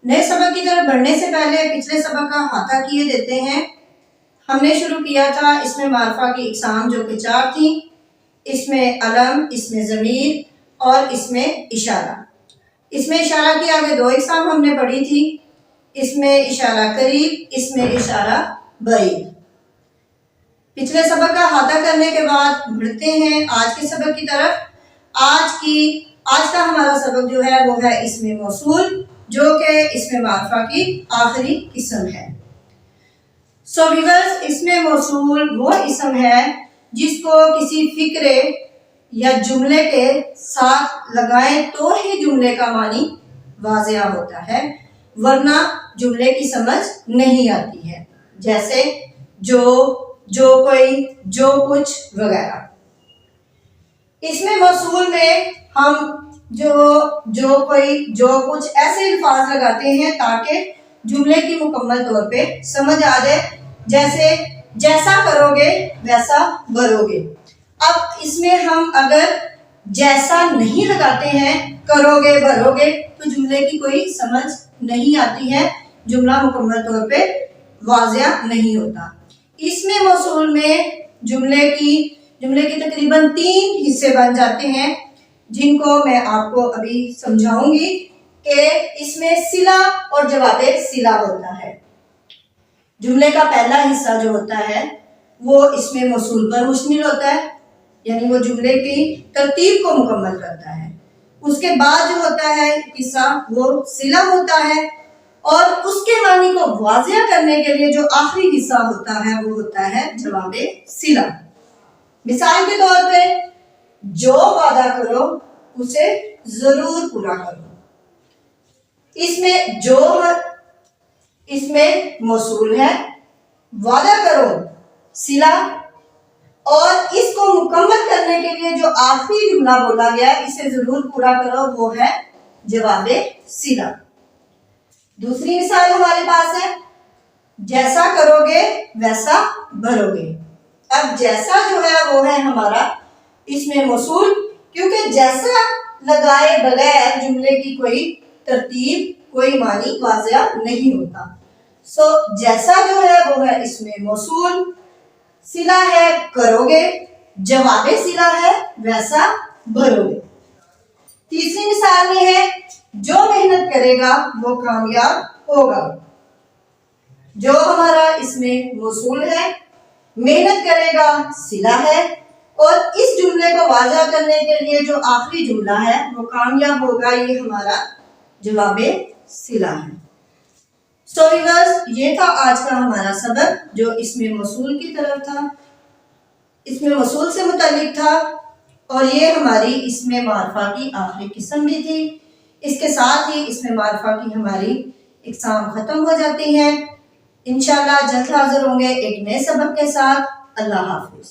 نئے سبق کی طرف بڑھنے سے پہلے پچھلے سبق کا احاطہ کیے دیتے ہیں۔ ہم نے شروع کیا تھا اس میں معرفہ کی اقسام جو کہ 4 تھیں، اس میں علم، اس میں ضمیر اور اس میں اشارہ۔ اس میں اشارہ کی آگے 2 اقسام ہم نے پڑھی تھی، اس میں اشارہ قریب، اس میں اشارہ بعید۔ پچھلے سبق کا احاطہ کرنے کے بعد بڑھتے ہیں آج کے سبق کی طرف۔ آج کا ہمارا سبق جو ہے وہ ہے اسم موصول، جو کہ اسم معرفہ کی آخری قسم ہے۔ ویورز، اسم موصول وہ اسم ہے جس کو کسی فقرے یا جملے کے ساتھ لگائیں تو ہی جملے کا معنی واضح ہوتا ہے، ورنہ جملے کی سمجھ نہیں آتی ہے، جیسے جو کوئی، جو کچھ وغیرہ۔ اسم موصول میں ہم جو کوئی، جو کچھ ایسے الفاظ لگاتے ہیں تاکہ جملے کی مکمل طور پہ سمجھ آ جائے، جیسے جیسا کرو گے ویسا بھرو گے۔ اب اس میں ہم اگر جیسا نہیں لگاتے ہیں، کرو گے بھرو گے، تو جملے کی کوئی سمجھ نہیں آتی ہے، جملہ مکمل طور پہ واضح نہیں ہوتا۔ اسم موصول میں جملے کی تقریباً 3 حصے بن جاتے ہیں، جن کو میں آپ کو ابھی سمجھاؤں گی کہ اس میں صلہ اور جواب صلہ ہوتا ہے۔ جملے کا پہلا حصہ جو ہوتا ہے وہ اسم موصول پر مشتمل ہوتا ہے، یعنی وہ جملے کی ترتیب کو مکمل کرتا ہے۔ اس کے بعد جو ہوتا ہے حصہ وہ صلہ ہوتا ہے، اور اس کے معنی کو واضح کرنے کے لیے جو آخری حصہ ہوتا ہے وہ ہوتا ہے جواب صلہ۔ مثال کے طور پہ جو وعدہ کرو اسے ضرور پورا کرو۔ اس میں موصول ہے، وعدہ کرو صلہ، اور اس کو مکمل کرنے کے لیے جو آخری جملہ بولا گیا اسے ضرور پورا کرو وہ ہے جواب صلہ۔ دوسری مثال ہمارے پاس ہے جیسا کرو گے ویسا بھرو گے۔ اب جیسا جو ہے وہ ہے ہمارا اسم موصول، کیونکہ جیسا لگائے بغیر جملے کی کوئی ترتیب، کوئی معنی واضح نہیں ہوتا۔ جیسا جو ہے وہ ہے اسم موصول، صلہ ہے کرو گے، جواب صلہ ہے ویسا بھرو گے۔ تیسری مثال میں ہے جو محنت کرے گا وہ کامیاب ہوگا۔ جو ہمارا اسم موصول ہے، محنت کرے گا صلہ ہے، اور اس جملے کو واضح کرنے کے لیے جو آخری جملہ ہے وہ کامیاب ہوگا، یہ ہمارا جواب صلہ ہے۔ ویورز، یہ تھا آج کا ہمارا سبق جو اسم موصول کی طرف تھا، اسم موصول سے متعلق تھا، اور یہ ہماری اسم معرفہ کی آخری قسم بھی تھی۔ اس کے ساتھ ہی اسم معرفہ کی ہماری اقسام ختم ہو جاتی ہیں۔ انشاءاللہ جلد حاضر ہوں گے ایک نئے سبق کے ساتھ۔ اللہ حافظ۔